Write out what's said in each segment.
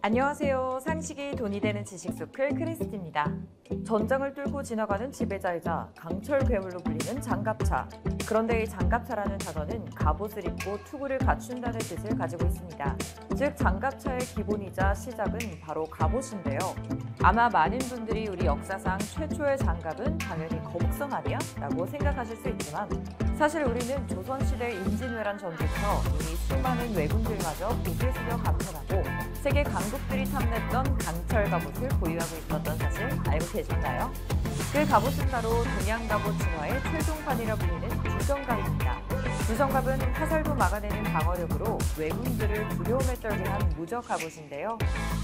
안녕하세요. 상식이 돈이 되는 지식서클 크리스티입니다. 전장을 뚫고 지나가는 지배자이자 강철 괴물로 불리는 장갑차. 그런데 이 장갑차라는 단어는 갑옷을 입고 투구를 갖춘다는 뜻을 가지고 있습니다. 즉 장갑차의 기본이자 시작은 바로 갑옷인데요. 아마 많은 분들이 우리 역사상 최초의 장갑은 당연히 거북선 아니야? 라고 생각하실 수 있지만 사실 우리는 조선시대 임진왜란 전부터 이미 수많은 왜군들마저 고개 숙여 감탄하고 세계 강국들이 탐냈던 강철 갑옷을 보유하고 있었던 사실 알고 계신가요? 그 갑옷은 바로 동양갑옷 진화의 최종판이라 불리는 두정갑입니다. 두정갑은 화살도 막아내는 방어력으로 왜군들을 두려움에 떨게 한 무적 갑옷인데요.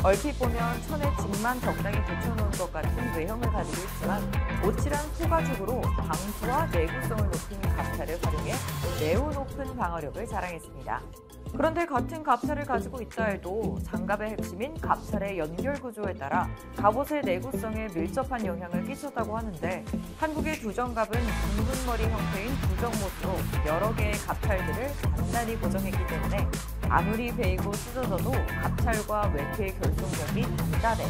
얼핏 보면 천에 직만 적당히 붙여놓은 것 같은 외형을 가지고 있지만 오칠한 소가죽으로 방수와 내구성을 높인 갑차를 활용해 매우 높은 방어력을 자랑했습니다. 그런데 같은 갑차를 가지고 있다 해도 장갑의 핵심인 갑찰의 연결 구조에 따라 갑옷의 내구성에 밀접한 영향을 끼쳤다고 하는데 한국의 두정갑은 둥근 머리 형태인 두정못으로 여러 개의 갑찰들을 단단히 고정했기 때문에 아무리 베이고 찢어져도 갑찰과 외퇴의 결속력이 단단해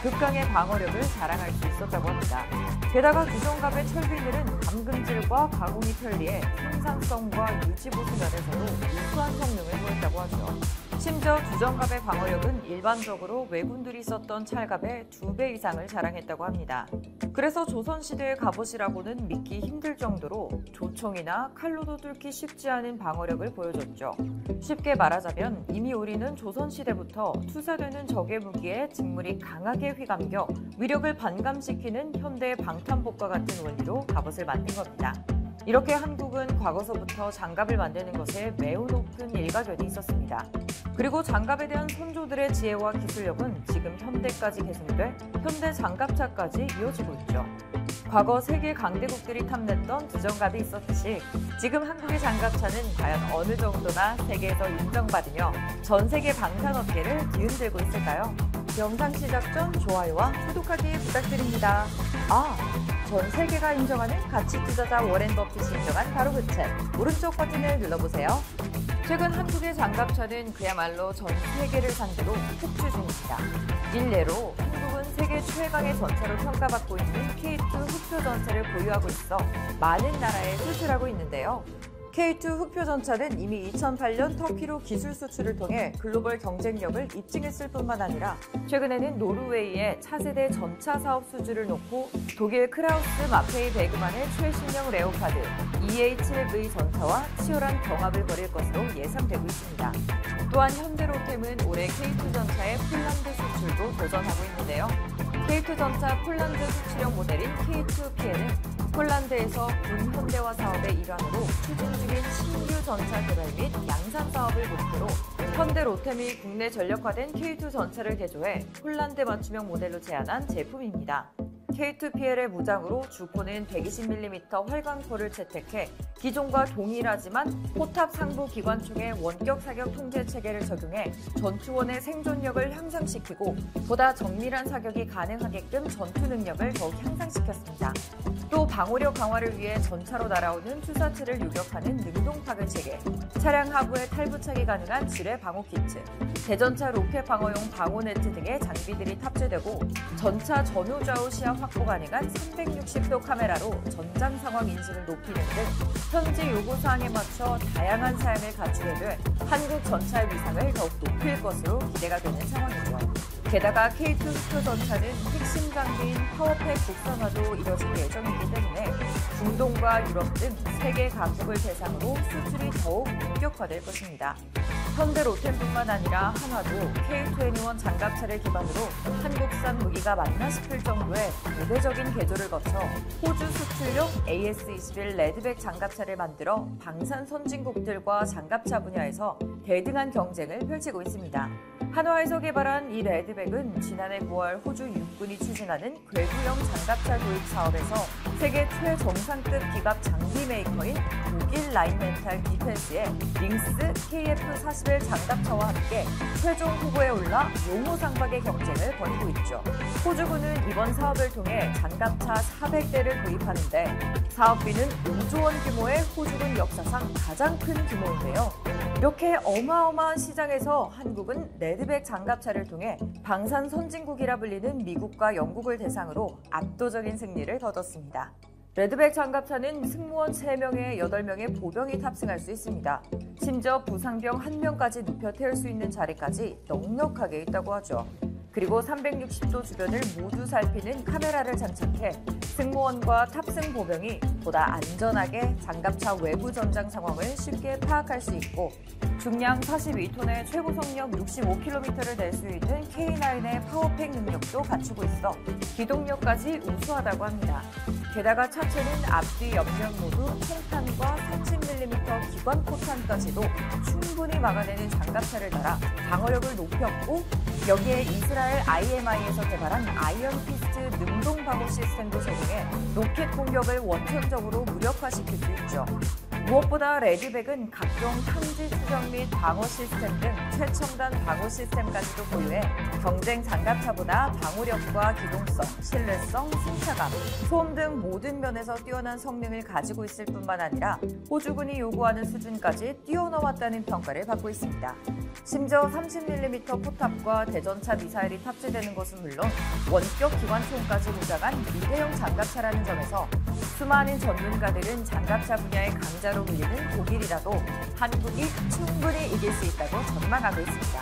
극강의 방어력을 자랑할 수 있었다고 합니다. 게다가 두정갑의 철빌들은 감금질과 가공이 편리해 생산성과 유지보수 면에서도 우수한 성능을 보였다고 하죠. 심지어 두정갑의 방어력은 일반적으로 왜군들이 썼던 찰갑의 2배 이상을 자랑했다고 합니다. 그래서 조선시대의 갑옷이라고는 믿기 힘들 정도로 조총이나 칼로도 뚫기 쉽지 않은 방어력을 보여줬죠. 쉽게 말하자면 이미 우리는 조선시대부터 투사되는 적의 무기에 직물이 강하게 휘감겨 위력을 반감시키는 현대의 방탄복과 같은 원리로 갑옷을 만든 겁니다. 이렇게 한국은 과거서부터 장갑을 만드는 것에 매우 높은 일가견이 있었습니다. 그리고 장갑에 대한 선조들의 지혜와 기술력은 지금 현대까지 계승돼 현대 장갑차까지 이어지고 있죠. 과거 세계 강대국들이 탐냈던 두정갑이 있었듯이 지금 한국의 장갑차는 과연 어느 정도나 세계에서 인정받으며 전 세계 방산업계를 뒤흔들고 있을까요? 영상 시작 전 좋아요와 구독하기 부탁드립니다. 전 세계가 인정하는 가치 투자자 워렌 버핏이 인정한 바로 그 책, 오른쪽 버튼을 눌러보세요. 최근 한국의 장갑차는 그야말로 전 세계를 상대로 폭주 중입니다. 일례로 한국은 세계 최강의 전차로 평가받고 있는 K2 흑표 전차를 보유하고 있어 많은 나라에 수출하고 있는데요. K2 흑표 전차는 이미 2008년 터키로 기술 수출을 통해 글로벌 경쟁력을 입증했을 뿐만 아니라 최근에는 노르웨이의 차세대 전차 사업 수주를 놓고 독일 크라우스 마페이 베그만의 최신형 레오파드 EH-V 전차와 치열한 경합을 벌일 것으로 예상되고 있습니다. 또한 현대로템은 올해 K2 전차의 폴란드 수출도 도전하고 있는데요. K2 전차 폴란드 수출형 모델인 K2PL은 폴란드에서 군 현대화 사업의 일환으로 추진 중인 신규 전차 개발 및 양산 사업을 목표로 현대로템이 국내 전력화된 K2 전차를 개조해 폴란드 맞춤형 모델로 제안한 제품입니다. K2PL의 무장으로 주포는 120mm 활강포를 채택해 기존과 동일하지만 포탑 상부 기관총의 원격 사격 통제 체계를 적용해 전투원의 생존력을 향상시키고 보다 정밀한 사격이 가능하게끔 전투 능력을 더욱 향상시켰습니다. 또 방어력 강화를 위해 전차로 날아오는 투사체를 유격하는 능동 파괴 체계, 차량 하부에 탈부착이 가능한 지뢰 방어 키트, 대전차 로켓 방어용 방어 네트 등의 장비들이 탑재되고 전차 전후 좌우 시야 확보 가능한 360도 카메라로 전장 상황 인식을 높이는 등 현지 요구사항에 맞춰 다양한 사양을 갖추게 돼 한국 전차의 위상을 더욱 높일 것으로 기대가 되는 상황이죠. 게다가 K2 흑표 전차는 핵심 장비인 파워팩 국산화도 이뤄질 예정이기 때문에 중동과 유럽 등 세계 각국을 대상으로 수출이 더욱 본격화될 것입니다. 현대로템뿐만 아니라 한화도 K21 장갑차를 기반으로 한국산 무기가 맞나 싶을 정도의 대대적인 개조를 거쳐 호주 수출용 AS21 레드백 장갑차를 만들어 방산 선진국들과 장갑차 분야에서 대등한 경쟁을 펼치고 있습니다. 한화에서 개발한 이 레드백은 지난해 9월 호주 육군이 추진하는 궤구형 장갑차 도입 사업에서 세계 최정상급 기갑 장비 메이커인 독일 라인멘탈 디펜스의 링스 KF-41 장갑차와 함께 최종 후보에 올라 용호 상박의 경쟁을 벌이고 있죠. 호주군은 이번 사업을 통해 장갑차 400대를 도입하는데 사업비는 5조 원 규모의 호주군 역사상 가장 큰 규모인데요. 이렇게 어마어마한 시장에서 한국은 레드백 장갑차를 통해 방산 선진국이라 불리는 미국과 영국을 대상으로 압도적인 승리를 거뒀습니다. 레드백 장갑차는 승무원 3명에 8명의 보병이 탑승할 수 있습니다. 심지어 부상병 1명까지 눕혀 태울 수 있는 자리까지 넉넉하게 있다고 하죠. 그리고 360도 주변을 모두 살피는 카메라를 장착해 승무원과 탑승 보병이 보다 안전하게 장갑차 외부 전장 상황을 쉽게 파악할 수 있고 중량 42톤의 최고 속력 65km를 낼 수 있는 K9의 파워팩 능력도 갖추고 있어 기동력까지 우수하다고 합니다. 게다가 차체는 앞뒤 옆면 모두 총탄과 30mm 기관 포탄까지도 충분히 막아내는 장갑차를 달아 방어력을 높였고 여기에 이스라엘 IMI에서 개발한 아이언 피스트 능동 방어 시스템도 적용해 로켓 공격을 원천적으로 무력화시킬 수 있죠. 무엇보다 레드백은 각종 탐지 추적 및 방어 시스템 등 최첨단 방어 시스템까지도 보유해 경쟁 장갑차보다 방어력과 기동성, 신뢰성, 승차감, 소음 등 모든 면에서 뛰어난 성능을 가지고 있을 뿐만 아니라 호주군이 요구하는 수준까지 뛰어넘었다는 평가를 받고 있습니다. 심지어 30mm 포탑과 대전차 미사일이 탑재되는 것은 물론 원격 기관총까지 무장한 미대형 장갑차라는 점에서 수많은 전문가들은 장갑차 분야의 강자로 불리는 독일이라도 한국이 충분히 이길 수 있다고 전망하고 있습니다.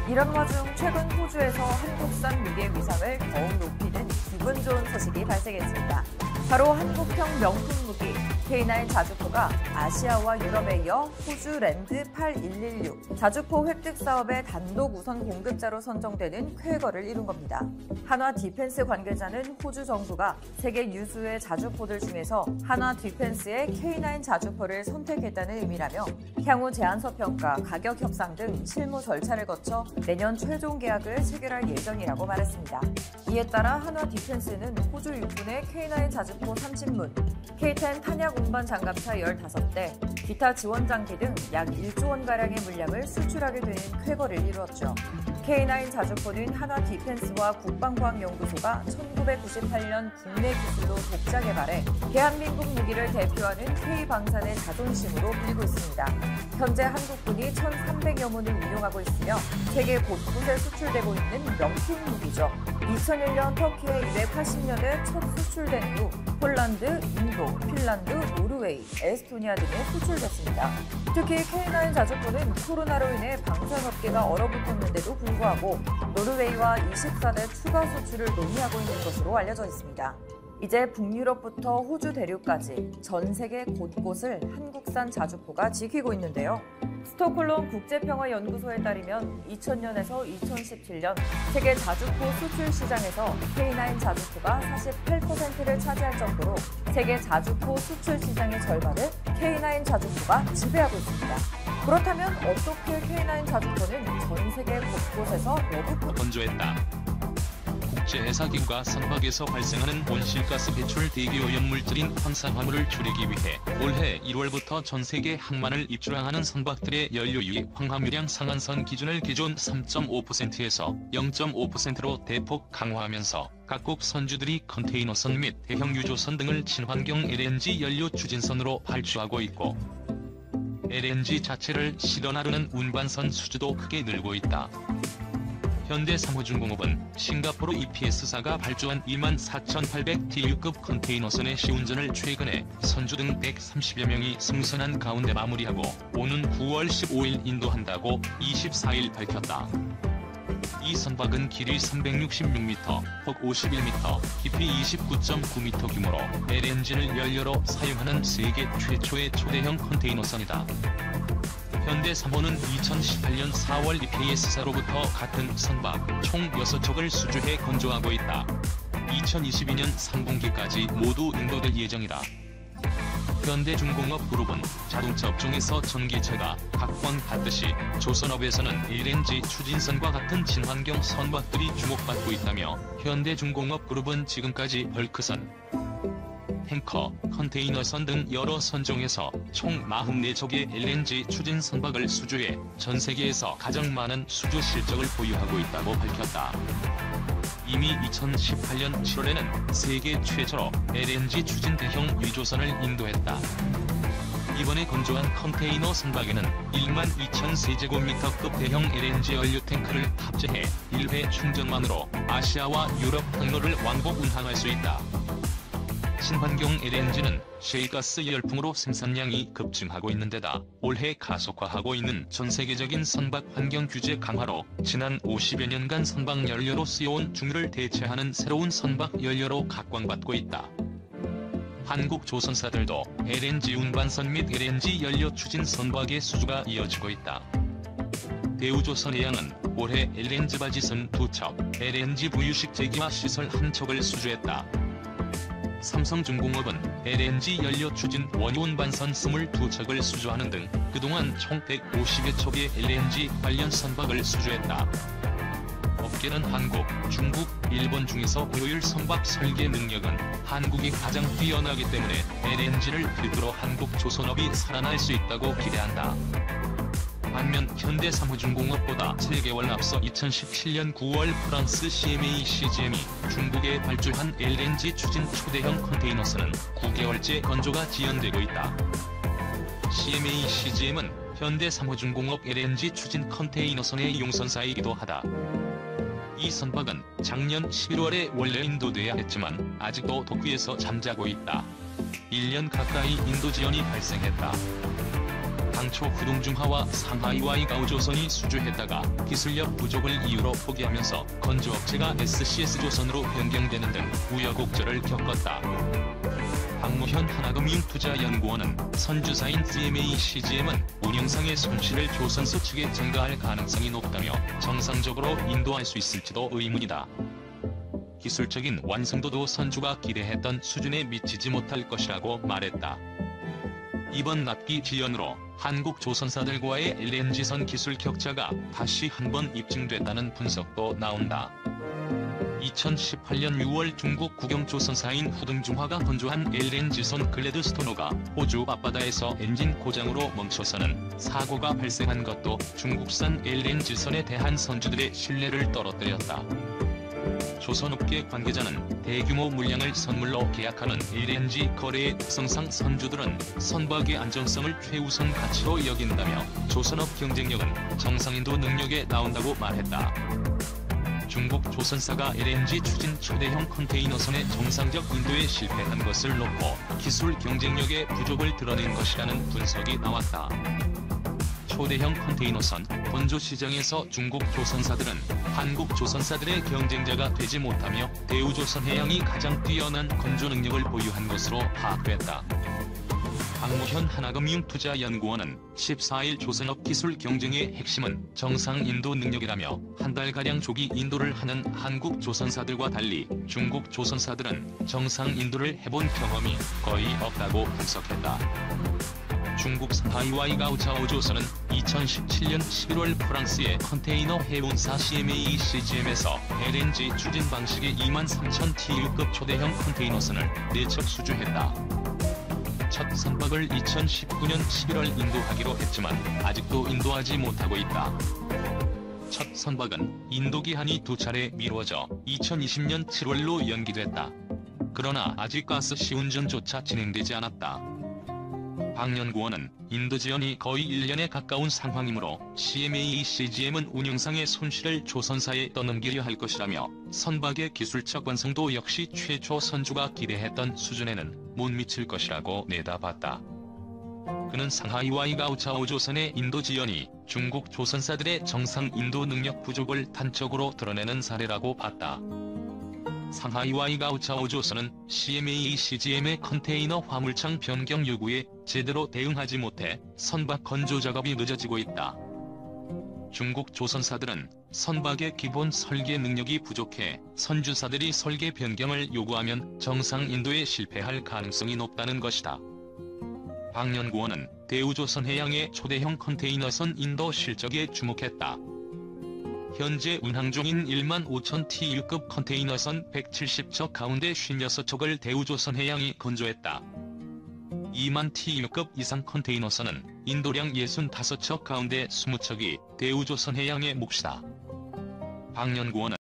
이런 와중 최근 호주에서 한국산 무기의 위상을 더욱 높이는 기분 좋은 소식이 발생했습니다. 바로 한국형 명품 무기 K9 자주포가 아시아와 유럽에 이어 호주 랜드 8116 자주포 획득 사업의 단독 우선 공급자로 선정되는 쾌거를 이룬 겁니다. 한화 디펜스 관계자는 호주 정부가 세계 유수의 자주포들 중에서 한화 디펜스의 K9 자주포를 선택했다는 의미라며 향후 제안서 평가, 가격 협상 등 실무 절차를 거쳐 내년 최종 계약을 체결할 예정이라고 말했습니다. 이에 따라 한화 디펜스는 호주 육군의 K9 자주포 30문, K10 탄약 운반 장갑차 15대, 기타 지원 장비 등 약 1조 원가량의 물량을 수출하게 되는 쾌거를 이루었죠. K9 자주포는 한화 디펜스와 국방과학연구소가 1998년 국내 기술로 독자 개발해 대한민국 무기를 대표하는 K방산의 자존심으로 불리고 있습니다. 현재 한국군이 1,300여 문을 운용하고 있으며 세계 곳곳에 수출되고 있는 명품 무기죠. 2001년 터키에 280년에 첫 수출된 후 폴란드, 인도, 핀란드, 노르웨이, 에스토니아 등에 수출됐습니다. 특히 K9 자주포는 코로나로 인해 방산업계가 얼어붙었는데도 불구하고 노르웨이와 24대 추가 수출을 논의하고 있는 것으로 알려져 있습니다. 이제 북유럽부터 호주 대륙까지 전 세계 곳곳을 한국산 자주포가 지키고 있는데요. 스톡홀름 국제평화연구소에 따르면 2000년에서 2017년 세계 자주포 수출 시장에서 K9 자주포가 48%를 차지할 정도로 세계 자주포 수출 시장의 절반을 K9 자주포가 지배하고 있습니다. 그렇다면 어떻게 K9 자주포는 전 세계 곳곳에서 러브포 건조했다. 국제해사기구가 선박에서 발생하는 온실가스 배출 대기 오염물질인 황산화물을 줄이기 위해 올해 1월부터 전 세계 항만을 입주항하는 선박들의 연료유의 황화물량 상한선 기준을 기존 3.5%에서 0.5%로 대폭 강화하면서 각국 선주들이 컨테이너선 및 대형 유조선 등을 친환경 LNG 연료 추진선으로 발주하고 있고 LNG 자체를 실어 나르는 운반선 수주도 크게 늘고 있다. 현대상호중공업은 싱가포르 EPS사가 발주한 24,800TU급 컨테이너선의 시운전을 최근에 선주 등 130여 명이 승선한 가운데 마무리하고 오는 9월 15일 인도한다고 24일 밝혔다. 이 선박은 길이 366m, 폭 51m, 깊이 29.9m 규모로 LNG를 연료로 사용하는 세계 최초의 초대형 컨테이너선이다. 현대3호는 2018년 4월 EPS사로부터 같은 선박 총 6척을 수주해 건조하고 있다. 2022년 3분기까지 모두 인도될 예정이다. 현대중공업그룹은 자동차 업종에서 전기차가 각광받듯이 조선업에서는 LNG 추진선과 같은 친환경 선박들이 주목받고 있다며 현대중공업그룹은 지금까지 벌크선, 탱커, 컨테이너선 등 여러 선종에서 총 44척의 LNG 추진 선박을 수주해 전 세계에서 가장 많은 수주 실적을 보유하고 있다고 밝혔다. 이미 2018년 7월에는 세계 최초로 LNG 추진 대형 유조선을 인도했다. 이번에 건조한 컨테이너 선박에는 12,000세제곱미터급 대형 LNG 연료 탱크를 탑재해 1회 충전만으로 아시아와 유럽 항로를 왕복 운항할 수 있다. 친환경 LNG는 셰일가스 열풍으로 생산량이 급증하고 있는 데다 올해 가속화하고 있는 전 세계적인 선박 환경 규제 강화로 지난 50여 년간 선박 연료로 쓰여온 중유를 대체하는 새로운 선박 연료로 각광받고 있다. 한국 조선사들도 LNG 운반선 및 LNG 연료 추진 선박의 수주가 이어지고 있다. 대우조선해양은 올해 LNG 바지선 2척, LNG 부유식 제기화 시설 1척을 수주했다. 삼성중공업은 LNG 연료 추진 원유 운반선 22척을 수주하는 등 그동안 총 150여 척의 LNG 관련 선박을 수주했다. 업계는 한국, 중국, 일본 중에서 고효율 선박 설계 능력은 한국이 가장 뛰어나기 때문에 LNG를 필두로 한국 조선업이 살아날 수 있다고 기대한다. 반면 현대사무중공업보다 3개월 앞서 2017년 9월 프랑스 CMA CGM이 중국에 발주한 LNG 추진 초대형 컨테이너선은 9개월째 건조가 지연되고 있다. CMA CGM은 현대사무중공업 LNG 추진 컨테이너선의 용선사이기도 하다. 이 선박은 작년 11월에 원래 인도돼야 했지만 아직도 도쿄에서 잠자고 있다. 1년 가까이 인도 지연이 발생했다. 당초 후동중하와 상하이와이가우조선이 수주했다가 기술력 부족을 이유로 포기하면서 건조업체가 SCS조선으로 변경되는 등 우여곡절을 겪었다. 박무현 하나금융투자연구원은 선주사인 CMA CGM은 운영상의 손실을 조선소 측에 증가할 가능성이 높다며 정상적으로 인도할 수 있을지도 의문이다. 기술적인 완성도도 선주가 기대했던 수준에 미치지 못할 것이라고 말했다. 이번 납기 지연으로 한국 조선사들과의 LNG선 기술 격차가 다시 한번 입증됐다는 분석도 나온다. 2018년 6월 중국 국영조선사인 후등중화가 건조한 LNG선 글래드스토너가 호주 앞바다에서 엔진 고장으로 멈춰서는 사고가 발생한 것도 중국산 LNG선에 대한 선주들의 신뢰를 떨어뜨렸다. 조선업계 관계자는 대규모 물량을 선물로 계약하는 LNG 거래의 특성상 선주들은 선박의 안전성을 최우선 가치로 여긴다며 조선업 경쟁력은 정상인도 능력에 나온다고 말했다. 중국 조선사가 LNG 추진 초대형 컨테이너선의 정상적 인도에 실패한 것을 놓고 기술 경쟁력의 부족을 드러낸 것이라는 분석이 나왔다. 초대형 컨테이너선 건조 시장에서 중국 조선사들은 한국 조선사들의 경쟁자가 되지 못하며 대우조선해양이 가장 뛰어난 건조 능력을 보유한 것으로 파악됐다. 박무현 하나금융투자연구원은 14일 조선업 기술 경쟁의 핵심은 정상 인도 능력이라며 한 달가량 조기 인도를 하는 한국 조선사들과 달리 중국 조선사들은 정상 인도를 해본 경험이 거의 없다고 분석했다. 중국 상하이와이가우차오조선은 2017년 11월 프랑스의 컨테이너 해운사 CMA CGM에서 LNG 추진 방식의 23,000 TU급 초대형 컨테이너선을 4척 수주했다. 첫 선박을 2019년 11월 인도하기로 했지만 아직도 인도하지 못하고 있다. 첫 선박은 인도 기한이 2차례 미뤄져 2020년 7월로 연기됐다. 그러나 아직 가스 시운전조차 진행되지 않았다. 박 연구원은 인도 지연이 거의 1년에 가까운 상황이므로 CMA CGM은 운영상의 손실을 조선사에 떠넘기려 할 것이라며 선박의 기술적 완성도 역시 최초 선주가 기대했던 수준에는 못 미칠 것이라고 내다봤다. 그는 상하이와이가우차오조선의 인도 지연이 중국 조선사들의 정상 인도 능력 부족을 단적으로 드러내는 사례라고 봤다. 상하이와이가우차오조선은 CMA CGM의 컨테이너 화물창 변경 요구에 제대로 대응하지 못해 선박 건조 작업이 늦어지고 있다. 중국 조선사들은 선박의 기본 설계 능력이 부족해 선주사들이 설계 변경을 요구하면 정상 인도에 실패할 가능성이 높다는 것이다. 박 연구원은 대우조선해양의 초대형 컨테이너선 인도 실적에 주목했다. 현재 운항 중인 15,000 TU급 컨테이너선 170척 가운데 56척을 대우조선해양이 건조했다. 2만 TU급 이상 컨테이너선은 인도량 65척 가운데 20척이 대우조선해양의 몫이다. 박 연구원은